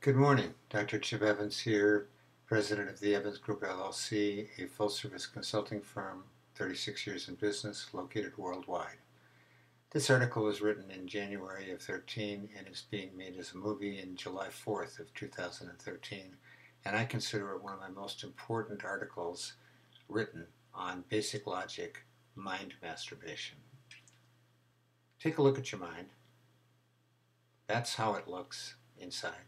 Good morning. Dr. Chip Evans here, president of the Evans Group LLC, a full-service consulting firm, 36 years in business, located worldwide. This article was written in January of 13 and is being made as a movie in July 4th of 2013, and I consider it one of my most important articles written on basic logic, mind masturbation. Take a look at your mind. That's how it looks inside.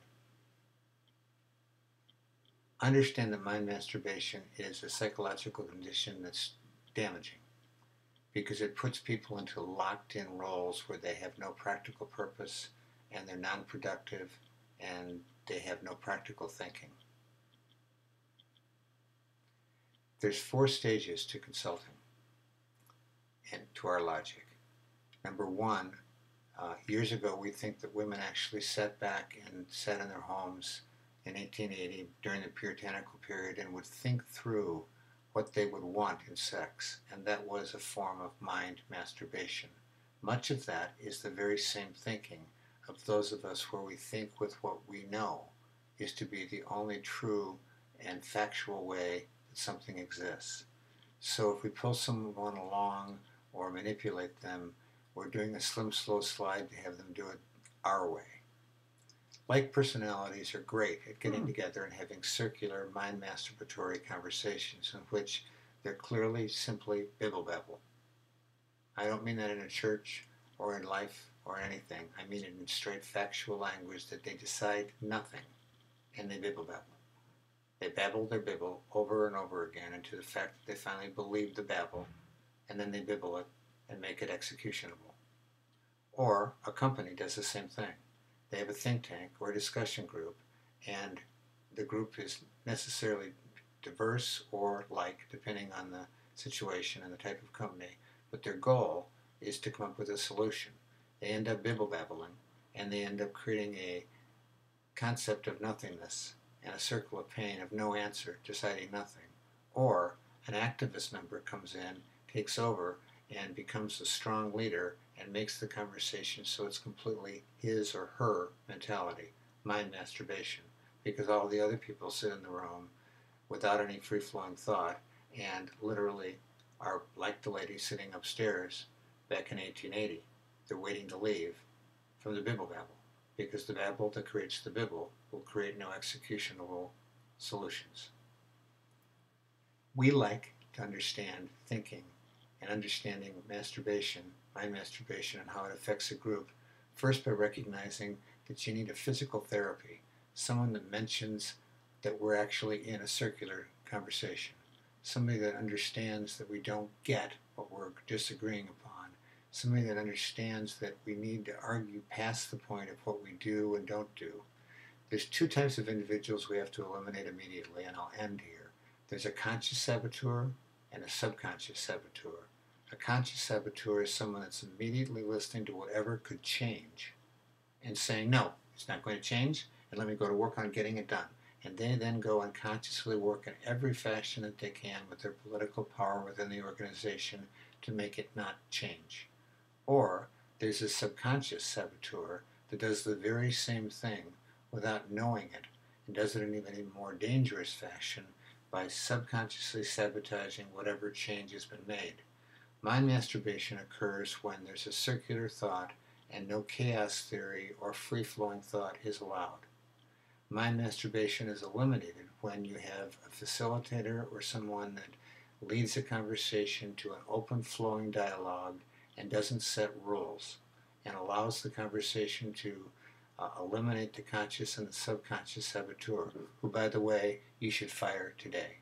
Understand that mind masturbation is a psychological condition that's damaging because it puts people into locked-in roles where they have no practical purpose and they're non-productive and they have no practical thinking. There's 4 stages to consulting and to our logic. Number 1, years ago we think that women actually sat back and sat in their homes in 1880 during the puritanical period and would think through what they would want in sex, and that was a form of mind masturbation. Much of that is the very same thinking of those of us where we think with what we know is to be the only true and factual way that something exists. So if we pull someone along or manipulate them, we're doing a slim, slow slide to have them do it our way. Like personalities are great at getting together and having circular, mind masturbatory conversations in which they're clearly simply bibble-babble. I don't mean that in a church or in life or anything. I mean it in straight factual language that they decide nothing and they bibble-babble. They babble their bibble over and over again into the fact that they finally believe the babble, and then they bibble it and make it executionable. Or a company does the same thing. They have a think tank or a discussion group, and the group is necessarily diverse or like, depending on the situation and the type of company, but their goal is to come up with a solution. They end up bibble-babbling, and they end up creating a concept of nothingness and a circle of pain of no answer, deciding nothing. Or an activist member comes in, takes over, and becomes a strong leader and makes the conversation so it's completely his or her mentality, mind masturbation, because all the other people sit in the room without any free-flowing thought and literally are like the lady sitting upstairs back in 1880. They're waiting to leave from the bibble-babble, because the babble that creates the bibble will create no executionable solutions. We like to understand thinking and understanding masturbation, mind masturbation, and how it affects a group, first by recognizing that you need a physical therapy, someone that mentions that we're actually in a circular conversation, somebody that understands that we don't get what we're disagreeing upon, somebody that understands that we need to argue past the point of what we do and don't do. There's 2 types of individuals we have to eliminate immediately, and I'll end here. There's a conscious saboteur and a subconscious saboteur. A conscious saboteur is someone that's immediately listening to whatever could change and saying, no, it's not going to change, and let me go to work on getting it done. And they then go unconsciously work in every fashion that they can with their political power within the organization to make it not change. Or there's a subconscious saboteur that does the very same thing without knowing it, and does it in even a more dangerous fashion by subconsciously sabotaging whatever change has been made. Mind masturbation occurs when there's a circular thought and no chaos theory or free-flowing thought is allowed. Mind masturbation is eliminated when you have a facilitator or someone that leads a conversation to an open-flowing dialogue and doesn't set rules and allows the conversation to eliminate the conscious and the subconscious saboteur, who, by the way, you should fire today.